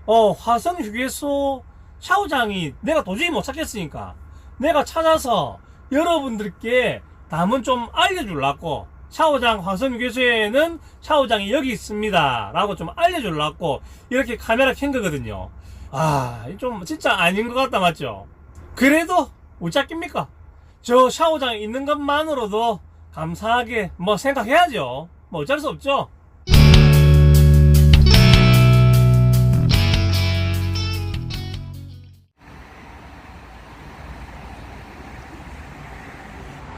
화성 휴게소 샤워장이 내가 도저히 못 찾겠으니까 내가 찾아서 여러분들께 담은 좀 알려주려고, 샤워장 화성 휴게소에는 샤워장이 여기 있습니다 라고 좀 알려주려고 이렇게 카메라 켠 거거든요. 좀 진짜 아닌 것 같다, 맞죠? 그래도 어쩌겠습니까? 저 샤워장에 있는 것만으로도 감사하게 뭐 생각해야죠. 뭐 어쩔 수 없죠.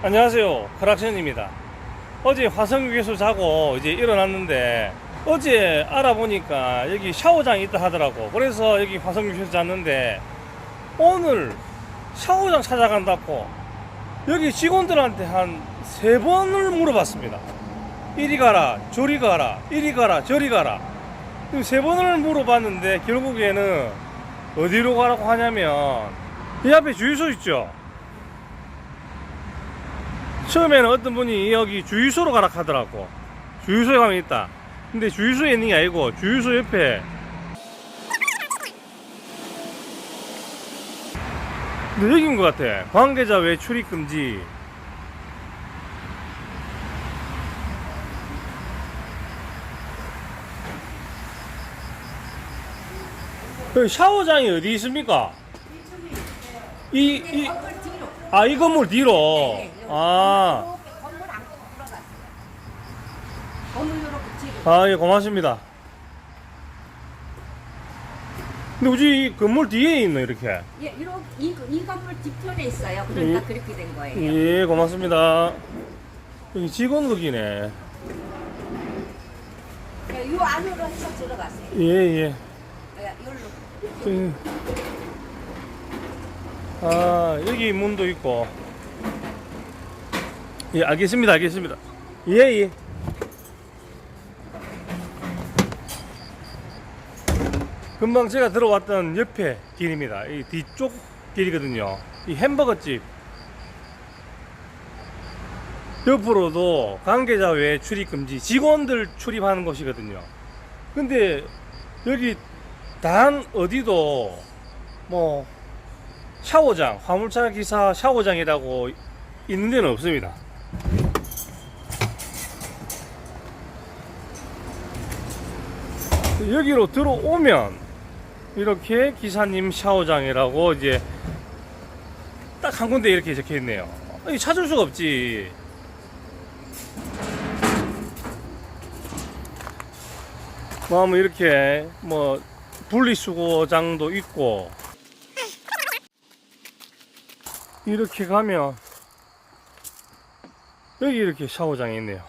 안녕하세요, 크락션입니다. 어제 화성휴게소 자고 이제 일어났는데, 어제 알아보니까 여기 샤워장이 있다 하더라고. 그래서 여기 화성휴게소 잤는데, 오늘 샤워장 찾아간다고 여기 직원들한테 한 3번을 물어봤습니다. 이리 가라 저리 가라, 이리 가라 저리 가라. 3번을 물어봤는데 결국에는 어디로 가라고 하냐면, 이 앞에 주유소 있죠. 처음에는 어떤 분이 여기 주유소로 가라 하더라고. 주유소에 가면 있다. 근데 주유소에 있는 게 아니고 주유소 옆에 근데 여기인 것 같아. 관계자 외 출입 금지. 샤워장이 어디 있습니까? 이 건물 뒤로. 네, 건물 안고 들어갔어요. 건물로 붙이고. 예, 고맙습니다. 근데 우리 이 건물 뒤에 있네, 이렇게. 예, 이 건물 뒤편에 있어요. 그러니까 그렇게 된 거예요. 예, 고맙습니다. 여기 직원극이네. 예, 요 안으로 해서 들어갔어요. 예, 예. 예, 여기로. 여기 문도 있고. 예, 알겠습니다, 알겠습니다. 예, 예. 금방 제가 들어왔던 옆에 길입니다. 이 뒤쪽 길이거든요. 이 햄버거집 옆으로도 관계자 외 출입 금지, 직원들 출입하는 곳이거든요. 근데 여기 단 어디도 뭐 샤워장, 화물차 기사 샤워장이라고 있는 데는 없습니다. 여기로 들어오면 이렇게 기사님 샤워장이라고 이제 딱 한 군데 이렇게 적혀 있네요. 찾을 수가 없지. 뭐 이렇게 뭐 분리수거장도 있고, 이렇게 가면 여기 이렇게 샤워장이 있네요.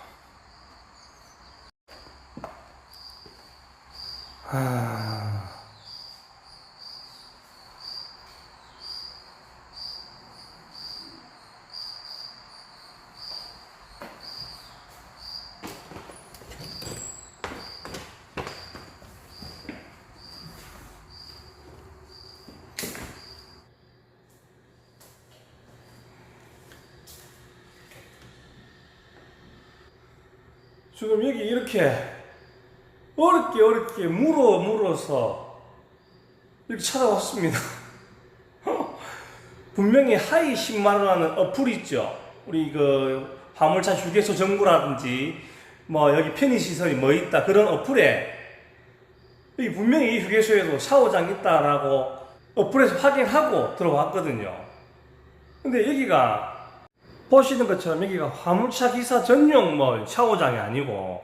지금 여기 이렇게 어렵게 물어서 이렇게 찾아왔습니다. 분명히 하이 10만원 하는 어플 있죠. 우리 그 화물차 휴게소 정보라든지 뭐 여기 편의시설이 뭐 있다 그런 어플에 여기 분명히 이 휴게소에도 샤워장 있다라고 어플에서 확인하고 들어왔거든요. 근데 여기가 보시는 것처럼 여기가 화물차 기사 전용 뭐 샤워장이 아니고,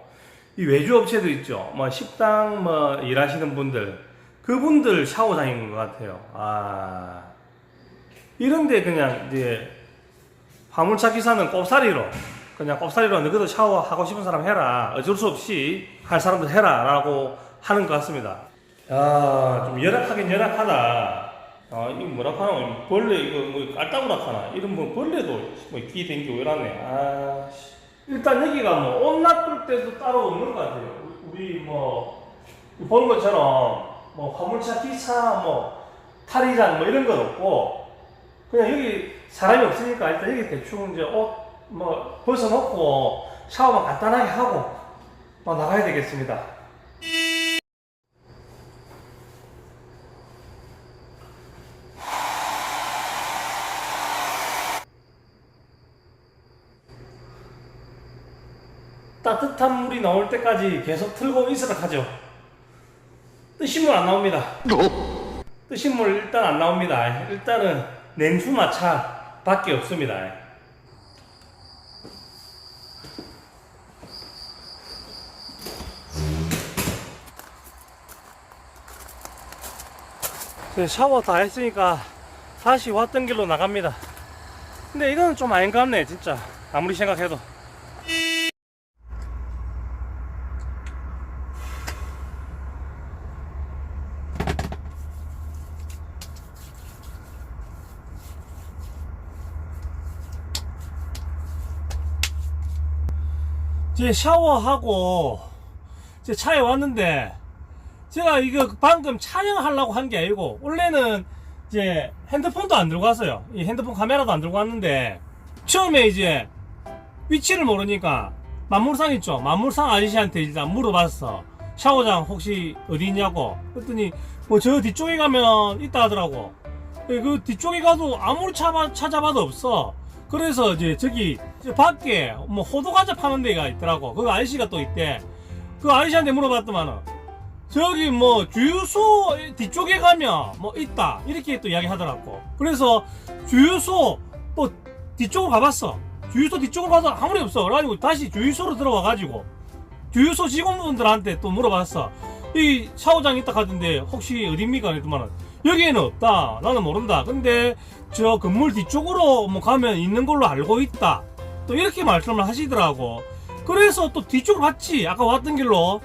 이 외주 업체들 있죠. 뭐 식당 뭐 일하시는 분들, 그분들 샤워장인 것 같아요. 이런데 그냥 이제 화물차 기사는 그냥 꼽사리로 너희도 샤워하고 싶은 사람 해라, 어쩔 수 없이 할 사람들 해라 라고 하는 것 같습니다. 좀 열악하긴 열악하다. 이거 뭐라 하나, 벌레, 이거 뭐 깔따구라 하나, 이런 뭐 벌레도 뭐 귀 댕기고 이러네. 일단 여기가 뭐 옷 놔둘 때도 따로 없는 것 같아요. 우리 뭐 보는 것처럼 뭐 화물차 기사 뭐 탈의장 뭐 이런 건 없고, 그냥 여기 사람이 없으니까 일단 여기 대충 이제 옷 뭐 벗어놓고 샤워만 간단하게 하고 나가야 되겠습니다. 따뜻한 물이 나올 때까지 계속 틀고 있으라 하죠. 뜨신 물 안 나옵니다. 뜨신 물 일단 안 나옵니다. 일단은 냉수마차 밖에 없습니다. 샤워 다 했으니까 다시 왔던 길로 나갑니다. 근데 이거는 좀 아닌 것 같네 진짜, 아무리 생각해도. 이제 샤워하고 이제 차에 왔는데, 제가 이거 방금 촬영하려고 한 게 아니고, 원래는 이제 핸드폰도 안 들고 왔어요. 이 핸드폰 카메라도 안 들고 왔는데, 처음에 이제 위치를 모르니까 만물상 있죠, 만물상 아저씨한테 일단 물어봤어. 샤워장 혹시 어디 있냐고. 그랬더니 뭐 저 뒤쪽에 가면 있다 하더라고. 그 뒤쪽에 가도 아무리 찾아봐도 없어. 그래서 이제 저기 밖에 뭐 호두과자 파는 데가 있더라고. 그 아저씨가 또 있대. 그 아저씨한테 물어봤더만은 저기 뭐 주유소 뒤쪽에 가면 뭐 있다 이렇게 또 이야기 하더라고. 그래서 주유소 또 뒤쪽으로 가봤어. 주유소 뒤쪽으로 가서 아무리 없어. 그래가지고 다시 주유소로 들어와가지고 주유소 직원분들한테 또 물어봤어. 이 샤워장 있다 하던데 혹시 어딥니까? 그랬더만은 여기에는 없다, 나는 모른다, 근데 저 건물 뒤쪽으로 뭐 가면 있는 걸로 알고 있다, 또 이렇게 말씀을 하시더라고. 그래서 또 뒤쪽으로 갔지. 아까 왔던 길로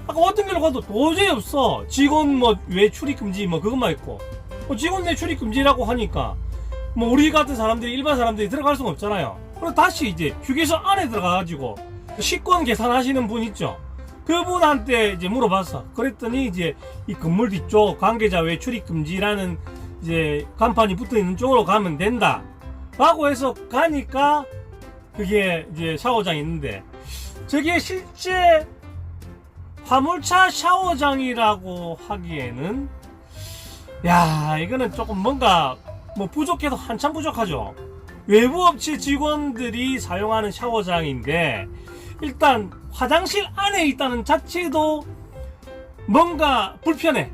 가도 도저히 없어. 직원 뭐 외출입 금지 뭐 그것만 있고, 뭐 직원 외출입 금지라고 하니까 뭐 우리 같은 사람들이, 일반 사람들이 들어갈 수가 없잖아요. 그래서 다시 이제 휴게소 안에 들어가가지고 식권 계산하시는 분 있죠, 그분한테 이제 물어봤어. 그랬더니 이제 이 건물 뒤쪽 관계자 외출입 금지라는 이제 간판이 붙어 있는 쪽으로 가면 된다 라고 해서 가니까 그게 이제 샤워장이 있는데, 저게 실제 화물차 샤워장이라고 하기에는, 야, 이거는 조금 뭔가 뭐 부족해도 한참 부족하죠. 외부 업체 직원들이 사용하는 샤워장인데, 일단 화장실 안에 있다는 자체도 뭔가 불편해.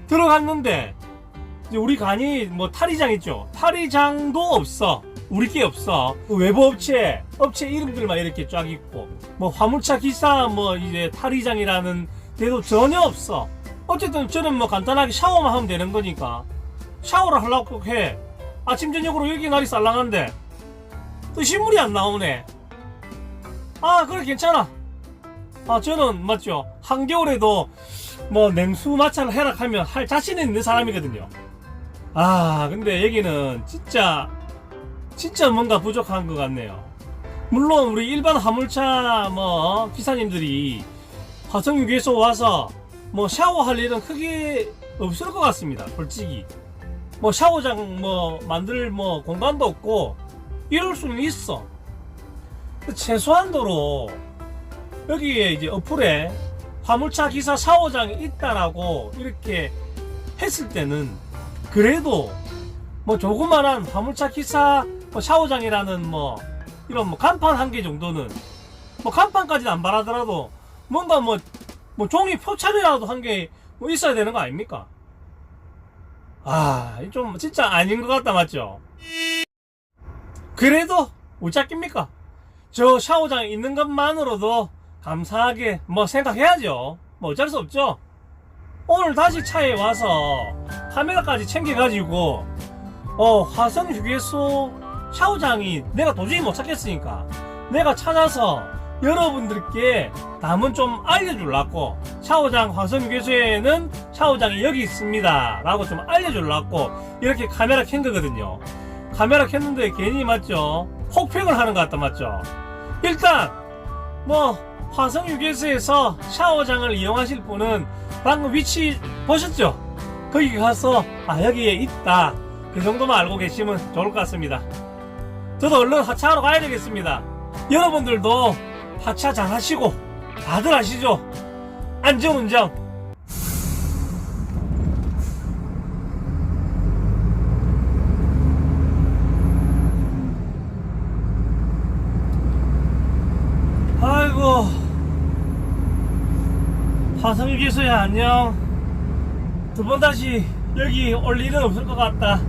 들어갔는데 이제 우리 간이 뭐 탈의장 있죠, 탈의장도 없어. 우리 게 없어. 외부 업체 이름들만 이렇게 쫙 있고, 뭐 화물차 기사 뭐 이제 탈의장이라는 데도 전혀 없어. 어쨌든 저는 뭐 간단하게 샤워만 하면 되는 거니까 샤워를 하려고 해. 아침 저녁으로 여기 날이 쌀랑한데 또 신물이 안 나오네. 아, 그래, 괜찮아. 저는 맞죠, 한겨울에도 뭐 냉수 마찰을 해락하면 할 자신은 있는 사람이거든요. 근데 여기는 진짜 뭔가 부족한 것 같네요. 물론 우리 일반 화물차 뭐 기사님들이 화성유괴소 와서 뭐 샤워할 일은 크게 없을 것 같습니다. 솔직히 뭐 샤워장 뭐 만들 뭐 공간도 없고 이럴 수는 있어. 최소한도로 여기에 이제 어플에 화물차 기사 샤워장이 있다라고 이렇게 했을 때는 그래도 뭐 조그만한 화물차 기사 뭐 샤워장이라는 뭐 이런 뭐 간판 한 개 정도는, 뭐 간판까지는 안 바라더라도 뭔가 뭐 종이 표창이라도 한 개 뭐 있어야 되는 거 아닙니까? 좀 진짜 아닌 것 같다, 맞죠? 그래도 어쩌겠습니까? 저 샤워장에 있는 것만으로도 감사하게 뭐 생각해야죠. 뭐 어쩔 수 없죠. 오늘 다시 차에 와서 카메라까지 챙겨가지고 화성휴게소 샤워장이 내가 도저히 못 찾겠으니까 내가 찾아서 여러분들께 남은 좀 알려주려고, 샤워장 화성휴게소에는 샤워장이 여기 있습니다 라고 좀 알려주려고 이렇게 카메라 켠 거거든요. 카메라 켰는데 괜히 맞죠, 혹평을 하는 것 같다, 맞죠? 일단 뭐 화성휴게소에서 샤워장을 이용하실 분은 방금 위치 보셨죠? 거기 가서 여기에 있다, 그 정도만 알고 계시면 좋을 것 같습니다. 저도 얼른 하차하러 가야 되겠습니다. 여러분들도 하차 잘 하시고 다들 아시죠? 안전운전. 화성휴게소야 안녕. 두 번 다시 여기 올 일은 없을 것 같다.